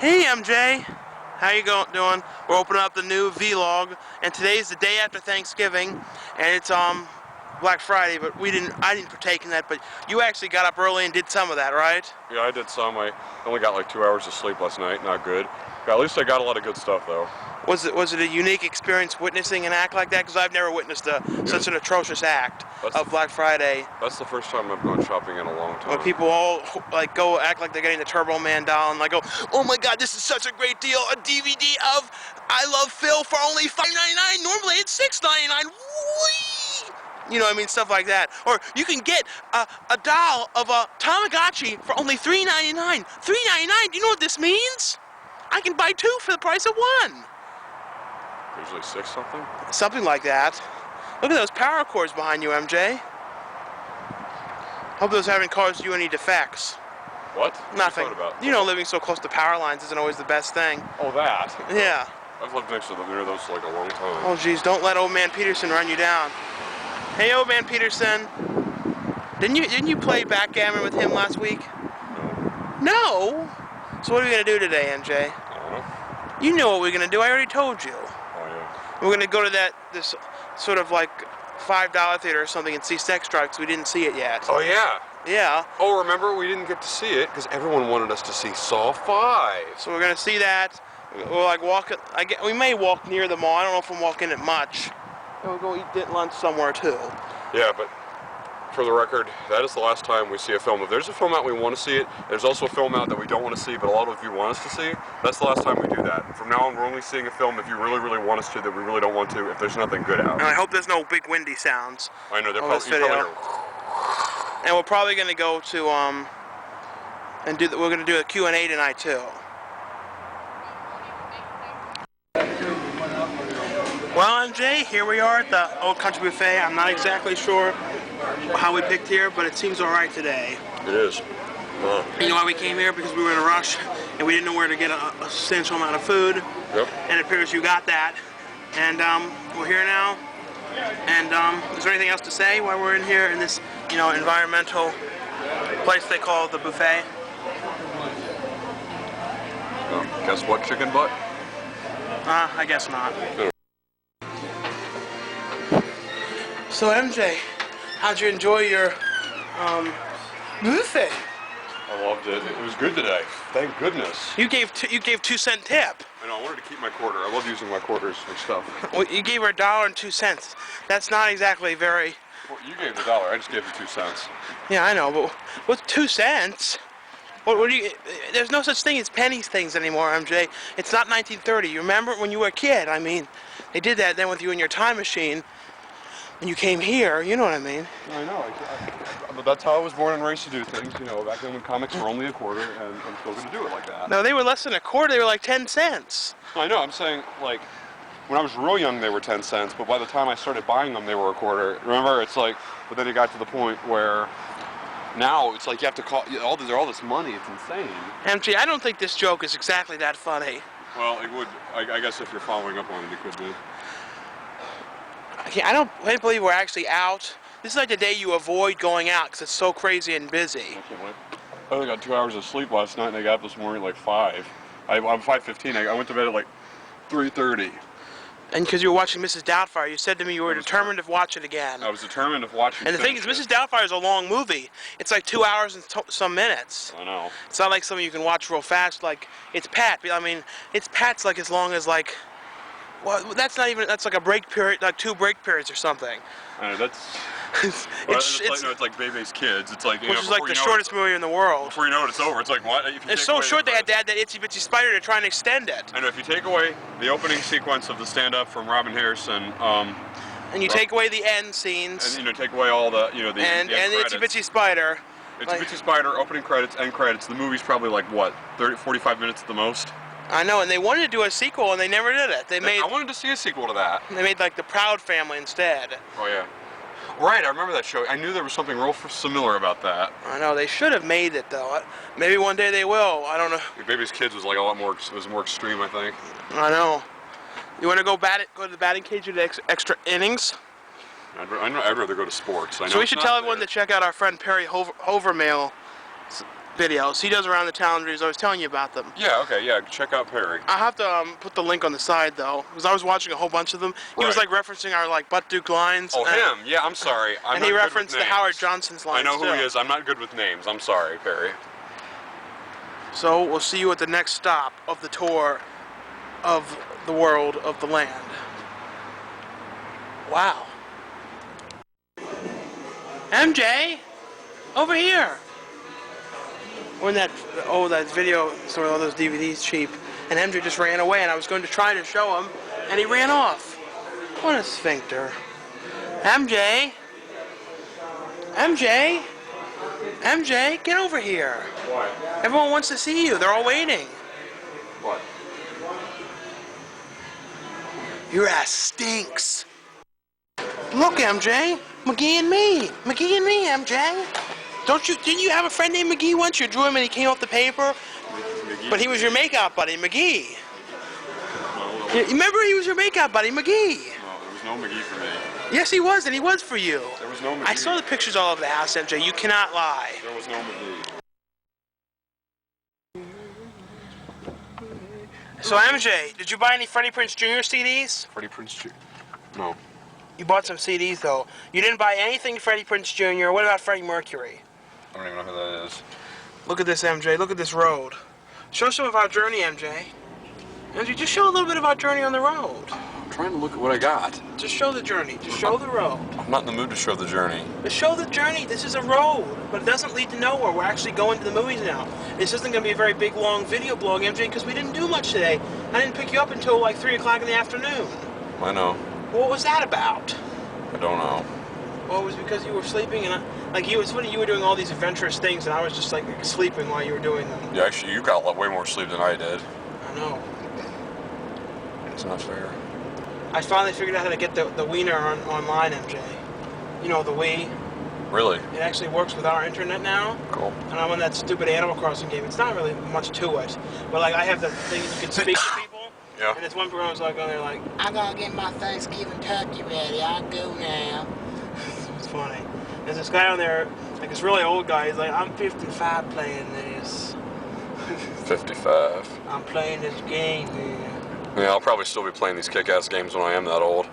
Hey MJ, how you doing? We're opening up the new vlog, and today's the day after Thanksgiving, and it's Black Friday. But I didn't partake in that. But you actually got up early and did some of that, right? Yeah, I did some. I only got like 2 hours of sleep last night. Not good. At least I got a lot of good stuff though. Was it a unique experience witnessing an act like that? Because I've never witnessed such an atrocious act of Black Friday. That's the first time I've gone shopping in a long time. When people all like go act like they're getting the Turbo Man doll and like go, oh my God, this is such a great deal! A DVD of I Love Phil for only $5.99. Normally it's $6.99. Whee! You know what I mean? Stuff like that. Or you can get a doll of a Tamagotchi for only $3.99. $3.99. Do you know what this means? I can buy two for the price of one. Usually 6 something? Something like that. Look at those power cords behind you, MJ. Hope those haven't caused you any defects. What? Nothing. What about? You know, living so close to power lines isn't always the best thing. Oh, that? Yeah. I've lived next to them near those for like a long time. Oh, geez, don't let old man Peterson run you down. Hey, old man Peterson. Didn't you play backgammon with him last week? No. No? So what are we gonna do today, MJ? I don't know. You know what we're gonna do. I already told you. Oh yeah. We're gonna go to this sort of like $5 theater or something and see Sex Drive because we didn't see it yet. Oh yeah. Yeah. Oh, remember we didn't get to see it because everyone wanted us to see Saw 5. So we're gonna see that. We'll like walk. We may walk near the mall. I don't know if we'll walk in it much. And we'll go eat lunch somewhere too. Yeah, but for the record, that is the last time we see a film. If there's a film out we want to see it, there's also a film out that we don't want to see, but a lot of you want us to see. That's the last time we do that. From now on, we're only seeing a film if you really, really want us to, that we really don't want to, if there's nothing good out. And I hope there's no big windy sounds. I know, they're probably And we're probably gonna go to we're gonna do a Q&A tonight too. Well, MJ, here we are at the Old Country Buffet. I'm not exactly sure how we picked here, but it seems all right today. It is. You know why we came here? Because we were in a rush and we didn't know where to get a substantial amount of food. Yep. And it appears you got that. And we're here now. And is there anything else to say while we're in here in this, you know, environmental place they call the buffet? Guess what, chicken butt? I guess not. So MJ, how'd you enjoy your buffet? I loved it. It was good today. Thank goodness. You gave 2-cent tip. I know. I wanted to keep my quarter. I love using my quarters for stuff. Well, you gave her $1.02. That's not exactly very. Well, you gave the $1. I just gave the 2 cents. Yeah, I know, but with 2 cents, what do you? There's no such thing as penny things anymore, MJ. It's not 1930. You remember when you were a kid? I mean, they did that then with you in your time machine. When you came here, you know what I mean? I know. But that's how I was born and raised to do things. You know, back then when comics were only a quarter, and I'm still going to do it like that. No, they were less than a quarter. They were like 10 cents. I know. I'm saying, like, when I was real young, they were 10 cents. But by the time I started buying them, they were a quarter. Remember? It's like, but then it got to the point where now it's like you have to call all this money. It's insane. MJ, I don't think this joke is exactly that funny. Well, it would. I guess if you're following up on it, it could be. I don't believe we're actually out. This is like the day you avoid going out because it's so crazy and busy. I can't wait. I only got 2 hours of sleep last night and I got up this morning at like 5. I'm 5:15. I went to bed at like 3:30. And because you were watching Mrs. Doubtfire, you said to me you were determined to watch it again. I was determined to watch it. And the thing is, Mrs. Doubtfire is a long movie. It's like 2 hours and some minutes. I know. It's not like something you can watch real fast. Like, it's Pat. I mean, it's Pat's like as long as like, well, that's like a break period, like 2 break periods or something. I know, that's... it's like Bebe's Kids. It's like, which is like the shortest movie in the world. Before you know it, it's over. It's like, what? It's so short they had to add that itsy bitsy spider to try and extend it. I know, if you take away the opening sequence of the stand-up from Robin Harrison, and you take away the end scenes, and take away all the, the and the itsy bitsy spider. Itsy Bitsy Spider, opening credits, end credits. The movie's probably like what, 45 minutes at the most. I know, and they wanted to do a sequel, and they never did it. I wanted to see a sequel to that. They made like The Proud Family instead. Oh yeah. Right, I remember that show. I knew there was something real similar about that. I know, they should have made it though. Maybe one day they will. I don't know. Baby's Kids was like a lot more. It was more extreme, I think. I know. You want to go to the batting cage with extra innings? I'd rather go to sports. I know so we should tell everyone to check out our friend Perry Hovermail videos. He does around the town videos. I was telling you about them. Yeah, okay, yeah, check out Perry. I have to put the link on the side though, because I was watching a whole bunch of them. He was like referencing our like butt duke lines. Oh, him? Yeah, I'm sorry. I'm and not he good referenced with the names. Howard Johnson's lines. I know who too. he is. I'm not good with names. I'm sorry, Perry. So we'll see you at the next stop of the tour of the world of the land. Wow. MJ, over here. We're in that video store, all those DVDs cheap, and MJ just ran away, and I was going to try to show him, and he ran off. What a sphincter. MJ, get over here. What? Everyone wants to see you. They're all waiting. What? Your ass stinks. Look, MJ, McGee and me, MJ. Didn't you have a friend named McGee once? You drew him and he came off the paper? McGee? But he was your makeout buddy, McGee. No, Remember, he was your makeout buddy, McGee. no, there was no McGee for me. Yes, he was, and he was for you. There was no McGee. I saw the pictures all over the house, MJ. You cannot lie. There was no McGee. So, MJ, did you buy any Freddie Prinze Jr. CDs? Freddie Prinze Jr. No. You bought some CDs, though. You didn't buy anything Freddie Prinze Jr. What about Freddie Mercury? I don't even know who that is. Look at this, MJ. Look at this road. Show some of our journey, MJ. MJ, just show a little bit of our journey on the road. I'm trying to look at what I got. Just show the journey. Just show the road. I'm not in the mood to show the journey. Just show the journey. This is a road, but it doesn't lead to nowhere. We're actually going to the movies now. This isn't going to be a very big, long video blog, MJ, because we didn't do much today. I didn't pick you up until like 3 o'clock in the afternoon. I know. What was that about? I don't know. Well, it was because you were sleeping, and it was funny. You were doing all these adventurous things, and I was just like sleeping while you were doing them. Yeah, actually, you got way more sleep than I did. I know. It's not fair. I finally figured out how to get the wiener online, MJ. You know, the Wii. Really? It actually works with our internet now. Cool. And I'm on that stupid Animal Crossing game. It's not really much to it, but like I have the thing you can speak to people. Yeah. And this one program was like on there like, I gotta get my Thanksgiving turkey ready. I go now. It's funny. There's this guy on there, like this really old guy. He's like, I'm 55 playing this. 55. I'm playing this game, man. Yeah, I'll probably still be playing these kick-ass games when I am that old.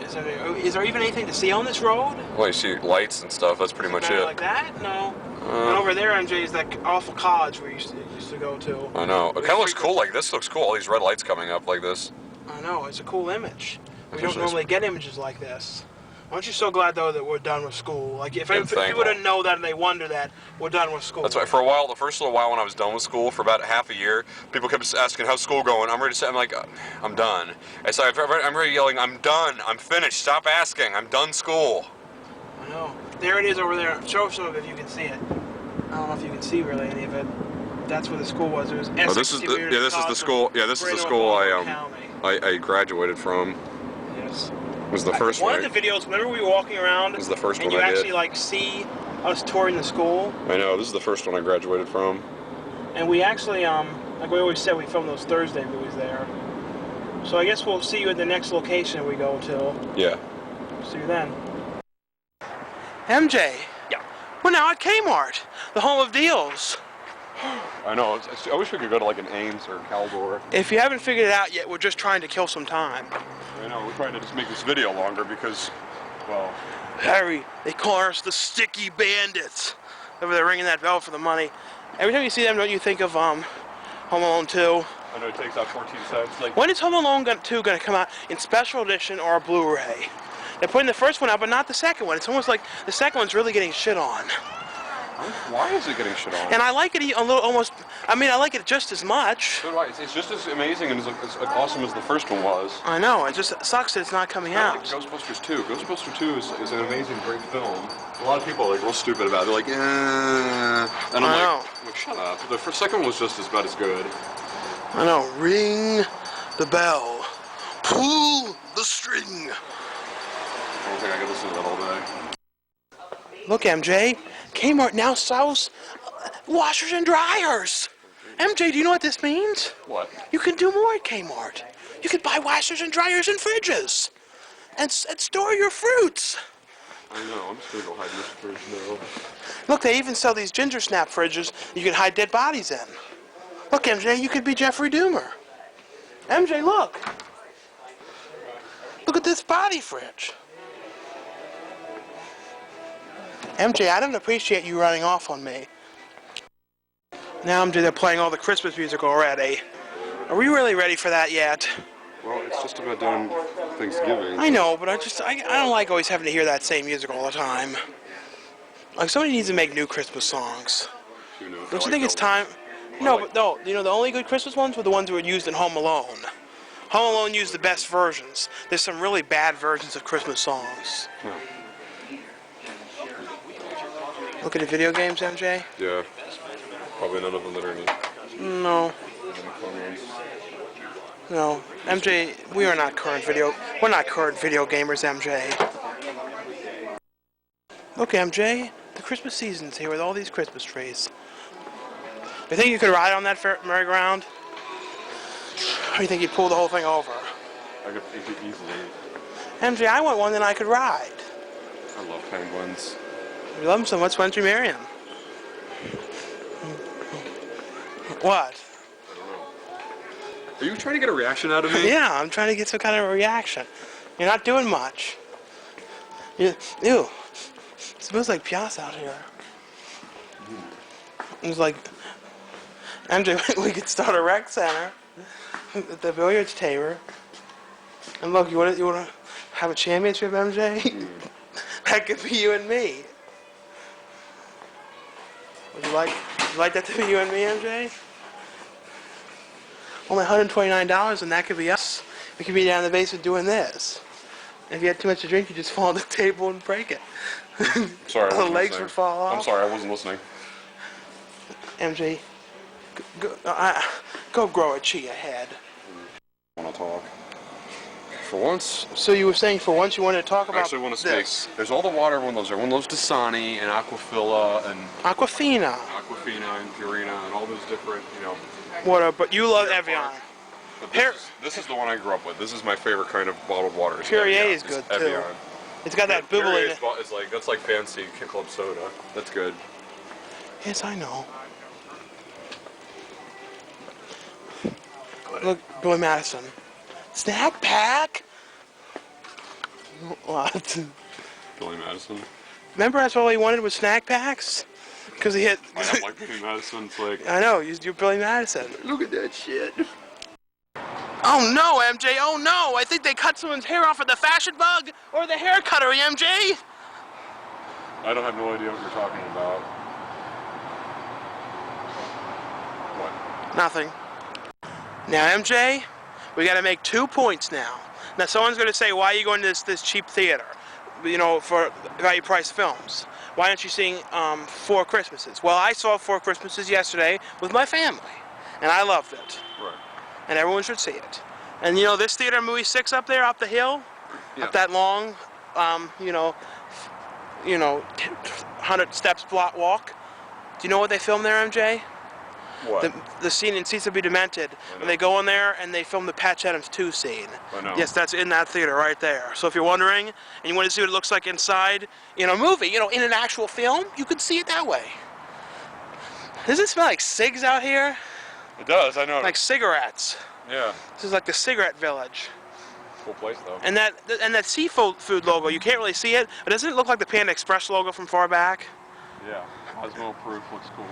Is there even anything to see on this road? Well, you see lights and stuff. That's pretty much it. Like that? No. And over there, MJ, is that awful college we used to go to. I know. It kind of looks cool. Like this looks cool. All these red lights coming up like this. I know. It's a cool image. We don't normally get images like this. Aren't you so glad though that we're done with school? Like if people didn't know that and they wonder that, we're done with school. That's why for a while, the first little while when I was done with school, for about half a year, people kept asking, how's school going? I'm ready to say, I'm like, I'm done. And so I'm ready yelling, I'm done, I'm finished, stop asking, I'm done school. I know. There it is over there. Show some of it if you can see it. I don't know if you can see really any of it. That's where the school was. It was Essex this is Community this is the school. Yeah, this is the school I graduated from. Yes. It was the first one. One of the videos, whenever we were walking around, it was the first and one you I did. actually like see us touring the school. I know. This is the first one I graduated from. And we actually, like we always said, we filmed those Thursday movies there. So I guess we'll see you at the next location we go to. Yeah. See you then. MJ. Yeah. We're now at Kmart, the home of deals. I know. I wish we could go to like an Ames or Caldor. If you haven't figured it out yet, we're just trying to kill some time. I know. We're trying to just make this video longer because, well. Harry, they call us the Sticky Bandits. Over there ringing that bell for the money. Every time you see them, don't you think of Home Alone 2? I know it takes out 14 cents. Like, when is Home Alone 2 going to come out in special edition or a Blu-ray? They're putting the first one out, but not the second one. It's almost like the second one's really getting shit on. Why is it getting shit on? And I like it a little, almost. I mean, I like it just as much. So do I. It's just as amazing and as awesome as the first one was. I know. It just sucks that it's not coming out. Like Ghostbusters 2. Ghostbusters 2 is an amazing, great film. A lot of people are like real stupid about it. They're like, eh. And I'm like, shut up. The second one was just about as good. I know. Ring the bell. Pull the string. I don't think I can listen to that all day. Look, MJ. Kmart now sells washers and dryers. MJ, do you know what this means? What? You can do more at Kmart. You can buy washers and dryers and fridges. And store your fruits. I know, I'm just gonna go hide in this fridge now. Look, they even sell these ginger snap fridges you can hide dead bodies in. Look, MJ, you could be Jeffrey Dahmer. MJ, look. Look at this body fridge. MJ, I don't appreciate you running off on me. Now, MJ, they're playing all the Christmas music already. Are we really ready for that yet? Well, it's just about done Thanksgiving. I know, but I don't like always having to hear that same music all the time. Like, somebody needs to make new Christmas songs. Don't you think it's time? No, but no. You know, the only good Christmas ones were the ones that were used in Home Alone. Home Alone used the best versions. There's some really bad versions of Christmas songs. Look at the video games, MJ. Yeah. Probably none of them that are any. No. No, MJ, we're not current video gamers, MJ. Look, MJ, the Christmas season's here with all these Christmas trees. You think you could ride on that merry-go-round? Or you think you'd pull the whole thing over? I could easily. MJ, I want one that I could ride. I love penguins. You love them so much, why don't you marry him? What? Are you trying to get a reaction out of me? Yeah, I'm trying to get some kind of a reaction. You're not doing much. Ew. It smells like piazza out here. It's like, MJ, we could start a rec center at the billiards table. And look, you want to have a championship, MJ? That could be you and me. Would you like that to be you and me, MJ? Only $129, and that could be us. We could be down in the basement doing this. If you had too much to drink, you just fall on the table and break it. Sorry, the legs would fall off. I'm sorry, I wasn't listening. MJ, go grow a chia head. I want to talk. For once. So you were saying for once you wanted to talk about I actually want to speak. this. There's all the water windows there. Windows Dasani and Aquafina and Aquafina and Purina and all those different, you know. Water, but you love Evian. But this is the one I grew up with. This is my favorite kind of bottled water. Perrier is good too. Evian. It's got that bubble in it. It's like, that's like fancy Club soda. That's good. Yes, I know. Look, Billy Madison. Snack pack? What? Billy Madison. Remember that's all he wanted was snack packs? Because he hit... I don't like Billy Madison. It's like... I know, you're Billy Madison. Look at that shit. Oh no, MJ, oh no! I think they cut someone's hair off at the Fashion Bug or the hair cutter, MJ! I don't have no idea what you're talking about. What? Nothing. Now, MJ, we gotta make 2 points now. Now, someone's gonna say, why are you going to this cheap theater? You know, for value price films. Why aren't you seeing 4 Christmases? Well, I saw 4 Christmases yesterday with my family, and I loved it. Right. And everyone should see it. And you know, this theater, movie 6 up there, up the hill, up that long, you know, 100 steps block walk. Do you know what they filmed there, MJ? What? The scene in Seats to Be Demented, when they go in there and they film the Patch Adams 2 scene. I know. Yes, that's in that theater right there. So if you're wondering, and you want to see what it looks like inside in a movie, you know, in an actual film, you can see it that way. Does it smell like cigs out here? It does, I know. Like cigarettes. Yeah. This is like the cigarette village. Cool place, though. And that seafood logo, you can't really see it, but doesn't it look like the Panda Express logo from far back? Yeah. Osmo proof looks cool.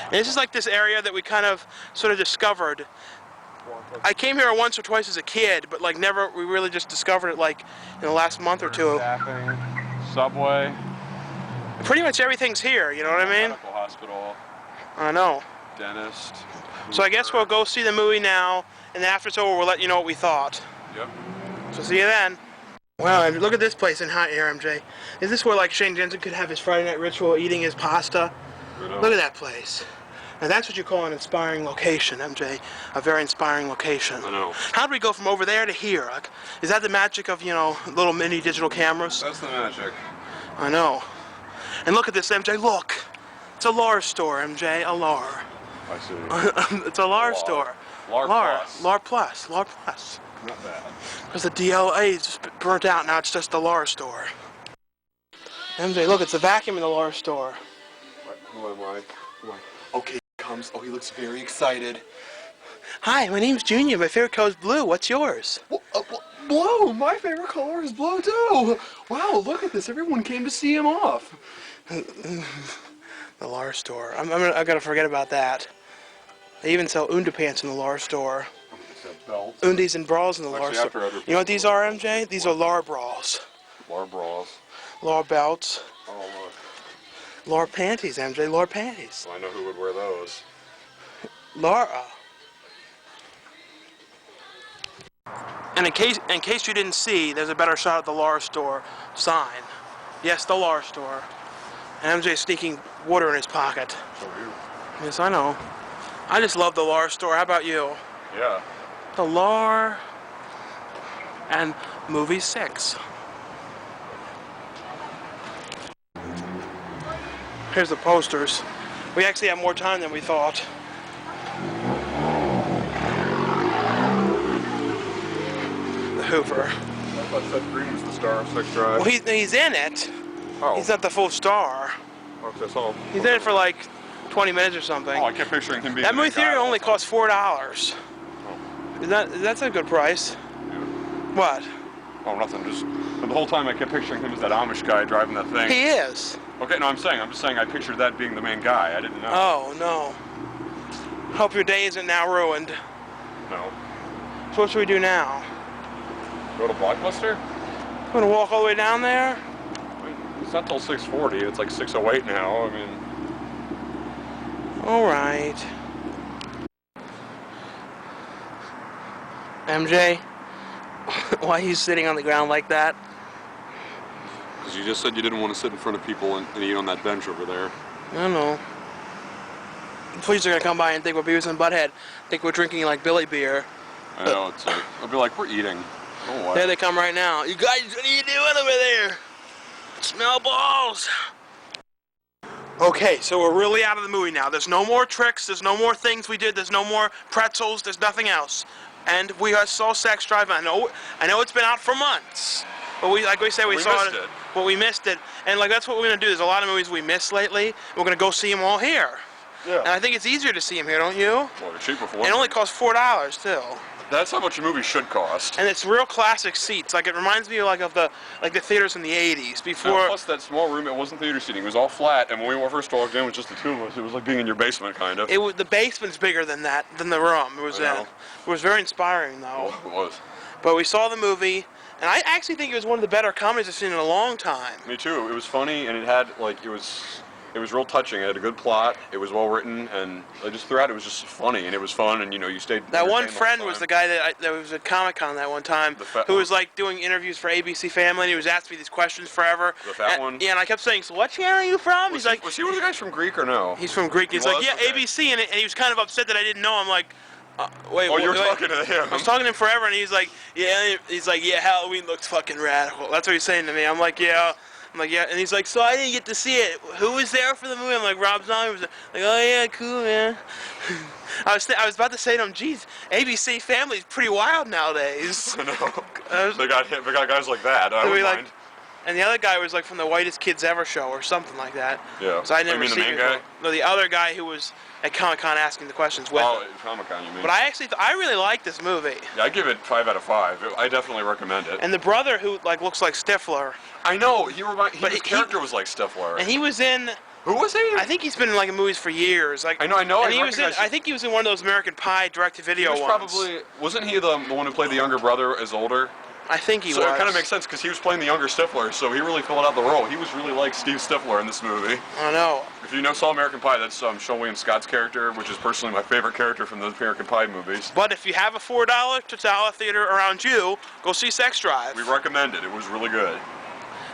And this is like this area that we kind of sort of discovered. I came here once or twice as a kid, but like never, we really just discovered it like in the last month or two. Staffing, Subway. Pretty much everything's here, you know what I mean? Medical hospital. I know. Dentist. So I guess we'll go see the movie now, and then after it's over, we'll let you know what we thought. Yep. So see you then. Wow, look at this place in hot air, MJ. Is this where like Shane Jensen could have his Friday night ritual eating his pasta? Look at that place. Now that's what you call an inspiring location, MJ. A very inspiring location. I know. How do we go from over there to here? Like, is that the magic of, you know, little mini digital cameras? That's the magic. I know. And look at this, MJ, look. It's a lure store, MJ, a lure. I see. It's a LAR store. LAR Plus. LAR Plus. LAR Plus. Not bad. Because the DLA is just burnt out, now it's just the LAR store. MJ, look, it's a vacuum in the LAR store. What? Who am I? Okay, he comes. Oh, he looks very excited. Hi, my name's Junior. My favorite color is blue. What's yours? Blue! My favorite color is blue, too! Wow, look at this. Everyone came to see him off. The LAR store. I'm gonna forget about that. They even sell underpants in the LAR store. Undies and bras in the LAR store. You know what these are, MJ? These are LAR bras. LAR bras. LAR belts. Oh, look. LAR panties, MJ. LAR panties. I know who would wear those. Laura. And in case you didn't see, there's a better shot at the LAR store sign. Yes, the LAR store. And MJ's sneaking water in his pocket. So are you. Yes, I know. I just love the LAR store. How about you? Yeah. The LAR and movie 6. Here's the posters. We actually have more time than we thought. The Hoover. I thought Seth Green was the star of Sex Drive. Well, he's in it. Oh. He's not the full star. Okay, so. He's in it for like 20 minutes or something. Oh, I kept picturing him being. That movie theater only costs $4. Oh. That's a good price. Yeah. What? Oh, nothing. Just the whole time I kept picturing him as that Amish guy driving that thing. He is. Okay, no, I'm just saying I pictured that being the main guy. I didn't know. Oh, no. Hope your day isn't now ruined. No. So what should we do now? Go to Blockbuster? I'm gonna walk all the way down there? It's not till 6:40. It's like 6:08 now. I mean. All right. MJ, why are you sitting on the ground like that? Because you just said you didn't want to sit in front of people and eat on that bench over there. I don't know. The police are gonna come by and think we're Beavis and Butthead. Think we're drinking like Billy beer. I know, it's like, I'll be like, we're eating. Oh, what? There they come right now. You guys, what are you doing over there? Smell balls. Okay, so we're really out of the movie now. There's no more tricks, there's no more things we did, there's no more pretzels, there's nothing else. And we saw Sex Drive. I know it's been out for months. But we saw it. But we missed it. And like that's what we're gonna do. There's a lot of movies we missed lately. We're gonna go see them all here. Yeah. And I think it's easier to see them here, don't you? Well, they're cheaper for one. It only costs $4 too. That's how much a movie should cost. And it's real classic seats. Like it reminds me of the theaters in the '80s before. And plus that small room, it wasn't theater seating. It was all flat. And when we first walked in, it was just the two of us. It was like being in your basement, kind of. The basement's bigger than the room it was in. It was very inspiring though. Well, it was. But we saw the movie, and I actually think it was one of the better comedies I've seen in a long time. Me too. It was funny, and it had it was real touching. It had a good plot. It was well written, and just throughout it was just funny, and it was fun, and you stayed. That one friend was the guy that was at Comic-Con that one time, who was like doing interviews for ABC Family, and he was asking me these questions forever. The fat one? Yeah, and I kept saying, so what channel are you from? Was he one of the guys from Greek or no? He's from Greek. He's like, yeah, okay. ABC, and he was kind of upset that I didn't know. I'm like, wait. Oh, you were talking to him. I was talking to him forever, and he's like, yeah, Halloween looks fucking radical. That's what he's saying to me. I'm like, yeah. And he's like, so I didn't get to see it. Who was there for the movie? I'm like, Rob Zombie was there. Like, oh yeah, cool, man. I was about to say to him, geez, ABC Family's pretty wild nowadays. I know. They got guys like that. I don't mind. And the other guy was like from the Whitest Kids Ever show or something like that. Yeah. So I never seen the main guy? No, the other guy who was at Comic-Con asking the questions with him. Oh, Comic-Con, you mean? But I really like this movie. Yeah, I give it 5 out of 5. I definitely recommend it. And the brother who looks like Stifler. I know. His character was like Stifler. And he was in. Who was he? I think he's been in movies for years. I know. And I think he was in one of those American Pie direct-to-video ones. Wasn't he the one who played the younger brother as older? I think he was. So it kind of makes sense because he was playing the younger Stifler, so he really filled out the role. He was really like Steve Stifler in this movie. I know. If you saw American Pie, that's Sean William Scott's character, which is personally my favorite character from those American Pie movies. But if you have a $4 Total theater around you, go see Sex Drive. We recommend it. It was really good.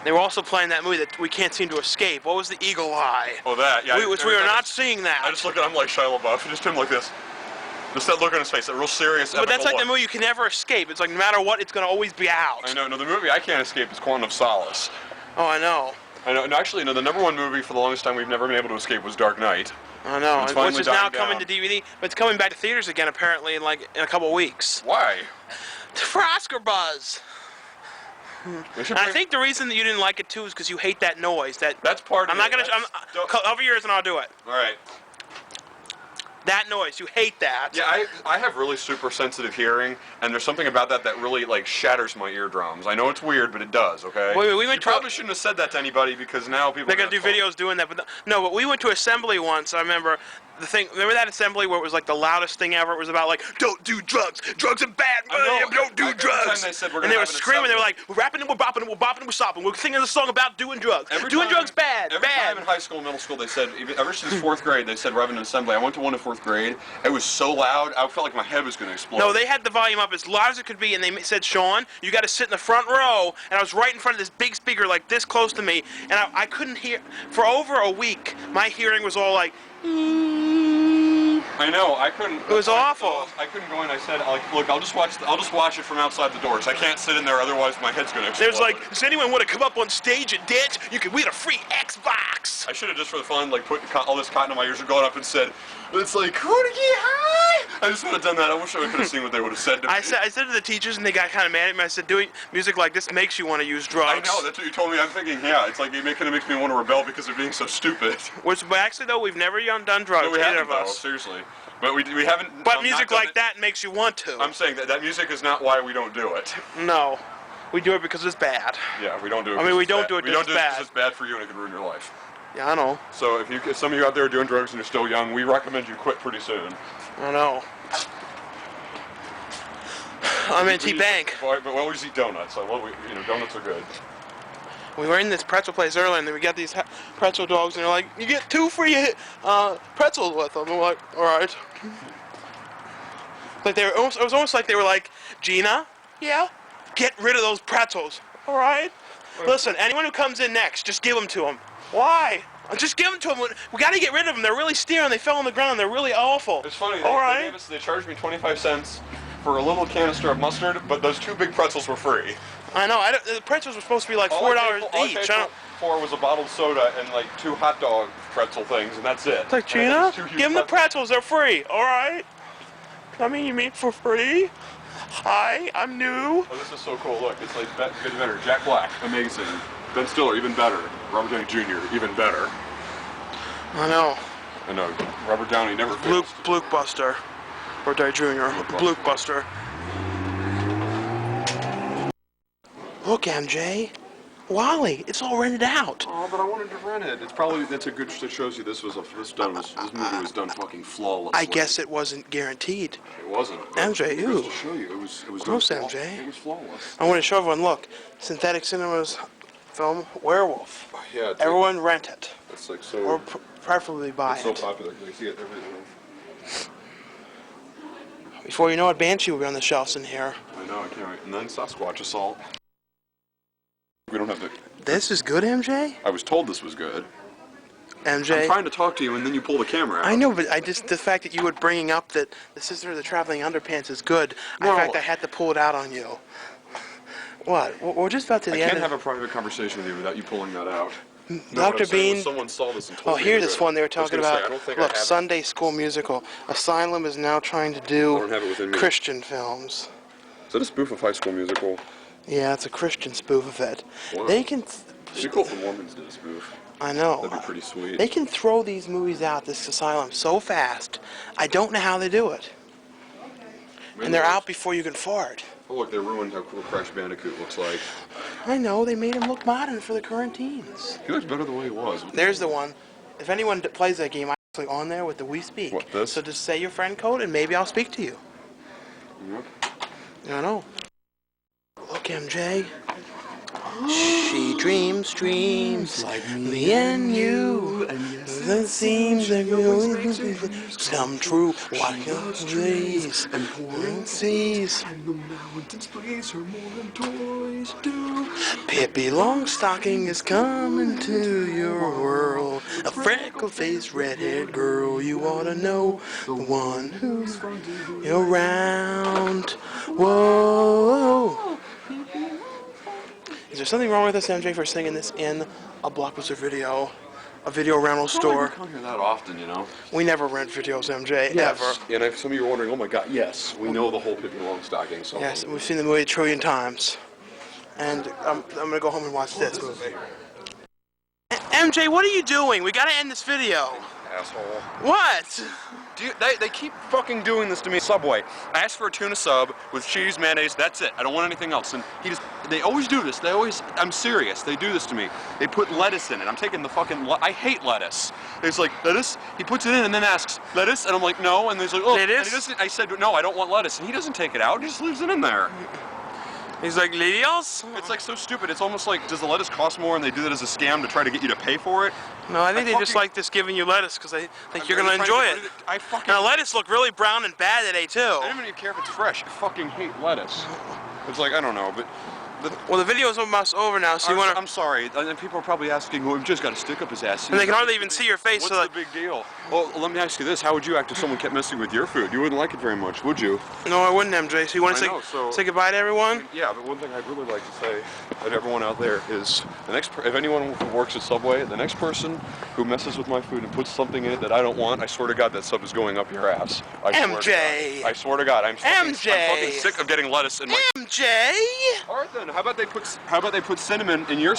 They were also playing that movie that we can't seem to escape. What was The Eagle Eye? Oh, that, yeah. We are not seeing that. I just look at him like Shia LaBeouf, just him like this. Just that look on his face, that real serious. But that's like the movie you can never escape. It's like no matter what, it's going to always be out. I know. No, the movie I can't escape is Quantum of Solace. Oh, I know. I know. No, actually, no. The #1 movie for the longest time we've never been able to escape was Dark Knight. I know, It's finally which is now dying coming down. to DVD, but it's coming back to theaters again apparently in a couple of weeks. Why? For Oscar buzz. And I think the reason that you didn't like it too is because you hate that noise. That's part of I'm not it. gonna. Cover yours and I'll do it. All right. That noise, you hate that. Yeah, I have really super sensitive hearing, and there's something about that really like shatters my eardrums. I know it's weird, but it does. Okay. Wait, we went you to probably shouldn't have said that to anybody because now people. They're gonna do videos doing that, but no. But we went to assembly once. I remember the thing. Remember that assembly where it was like the loudest thing ever? It was about like, don't do drugs. Drugs are bad. Don't do drugs. Every time they said we're and gonna they were have an screaming. They were assembly. like, we're rapping and we're bopping and we're bopping and we're stopping. We're singing a song about doing drugs. Doing drugs bad. Every bad. time in high school and middle school, they said ever since 4th grade, they said we're having an assembly. I went to one in 4th grade. It was so loud, I felt like my head was gonna explode. No, they had the volume up as loud as it could be, and they said, Sean, you got to sit in the front row. And I was right in front of this big speaker, like this close to me, and I couldn't hear. For over a week, my hearing was all like. I know, I couldn't. It was awful. I couldn't go in. I said, look, I'll just watch it from outside the door, because I can't sit in there, otherwise my head's gonna explode. There's like, does anyone want to come up on stage and dance? You can win a free Xbox. I should have just for the fun, like, put all this cotton in my ears and gone up and said, it's like, wanna get high? I just would have done that. I wish I could have seen what they would have said to me. I said to the teachers, and they got kind of mad at me. I said, doing music like this makes you want to use drugs. I know, that's what you told me. I'm thinking, yeah, it's like, it kind of makes me want to rebel because they're being so stupid. But actually, though, we've never done drugs, No, we either haven't, of us. though, seriously. But we haven't. But music like that makes you want to. I'm saying that music is not why we don't do it. No. We do it because it's bad. Yeah, we don't do it. I mean, we don't do it because it's bad. It's bad for you and it could ruin your life. Yeah, I know. So if some of you out there are doing drugs and you're still young, we recommend you quit pretty soon. I know. I'm in T-Bank. But we always eat donuts. So donuts are good. We were in this pretzel place earlier, and then we got these pretzel dogs, and they're like, you get 2 free pretzels with them. And we're like, all right. Like it was almost like they were like, Gina, yeah, get rid of those pretzels. All right. Listen, anyone who comes in next, just give them to them. Why? Just give them to them. We got to get rid of them. They're really steering. They fell on the ground. They're really awful. It's funny. All right. They charged me 25 cents for a little canister of mustard, but those 2 big pretzels were free. I know. The pretzels were supposed to be like $4 each. For was a bottled soda and like 2 hot dog pretzel things, and that's it. It's like, Gina, give them the pretzels. They're free. All right. I mean, you mean for free? Hi, I'm new. Oh, this is so cool. Look, it's like better. Jack Black, amazing. Ben Stiller, even better. Robert Downey Jr., even better. I know. I know. Robert Downey never fails. Buster. Or Downey Jr. Buster. Look, MJ. Wally, it's all rented out. Oh, but I wanted to rent it. That's a good. It shows you this movie was done fucking flawlessly. I guess it wasn't guaranteed. It wasn't. MJ, Just to show you, it was Close, done MJ. It was flawless. I want to show everyone. Look, Synthetic Cinema's film Werewolf. Yeah. Everyone rent it. It's like so. Or preferably buy it's it. so popular. You see it everywhere. Before you know it, Banshee will be on the shelves in here. I know. I can't wait. And then Sasquatch Assault. We don't have to. This is good, MJ? I was told this was good. MJ? I'm trying to talk to you, and then you pull the camera out. I know, but the fact that you were bringing up that the Sister of the Traveling Underpants is good, in fact, I had to pull it out on you. What? We're just about to the end. I can't have a private conversation with you without you pulling that out. Dr. Bean. Someone saw this and told me. Oh, here's this one they were talking about. Look, it. Sunday School Musical. Asylum is now trying to do I don't have it within me. Christian films. Is that a spoof of High School Musical? Yeah, it's a Christian spoof of it. Wow. They can. It'd be cool if the Mormons did a spoof. I know. That'd be pretty sweet. They can throw these movies out, this Asylum, so fast. I don't know how they do it. Maybe And they're out before you can fart. Oh, look, they ruined how cool Crash Bandicoot looks like. I know, they made him look modern for the current teens. He looks better the way he was. There's the one. If anyone plays that game, I'm actually on there with the We Speak. What, this? So just say your friend code and maybe I'll speak to you. Yep. I know. Look, MJ. She dreams like me and you. It seems that we always come true. Walking trees and seas. And the mountains please her more than toys do. Pippi Longstocking is coming to your world. A freckle-faced, red-haired girl you ought to know. The one who's around. Whoa. Is there something wrong with us, MJ, for singing this in a Blockbuster video? a video rental store. We come here that often, you know. We never rent videos, MJ, Yes. ever. And if some of you are wondering, oh my God, yes, we know the whole Pippi Longstocking song. Yes, we've seen the movie a trillion times. And I'm gonna go home and watch this movie. MJ, what are you doing? We gotta end this video. Asshole. What? They keep fucking doing this to me. Subway. I asked for a tuna sub with cheese, mayonnaise, that's it. I don't want anything else. And they always do this. I'm serious. They do this to me. They put lettuce in it. I'm taking the fucking, I hate lettuce. It's like, lettuce? He puts it in and then asks, lettuce? And I'm like, no. And he's like, oh. Lettuce? And he doesn't, I said, no, I don't want lettuce. And he doesn't take it out. He just leaves it in there. He's like, Lilios? It's like so stupid. It's almost like, does the lettuce cost more and they do that as a scam to try to get you to pay for it? No, I think they just like this giving you lettuce because they think you're gonna enjoy it. And the lettuce looked really brown and bad today too. I don't even care if it's fresh. I fucking hate lettuce. It's like, I don't know, but... Well, the video's almost over now, so you want to... I'm sorry, and people are probably asking, well, we've just got to stick up his ass. And they can hardly even see your face. What's the big deal? Well, let me ask you this. How would you act if someone kept messing with your food? You wouldn't like it very much, would you? No, I wouldn't, MJ. So you want to say goodbye to everyone? Yeah, but one thing I'd really like to say to everyone out there is, if anyone who works at Subway, the next person who messes with my food and puts something in it that I don't want, I swear to God that sub is going up your ass. MJ! I swear to God, I'm fucking sick of getting lettuce in my... MJ! All right then, how about they put cinnamon in your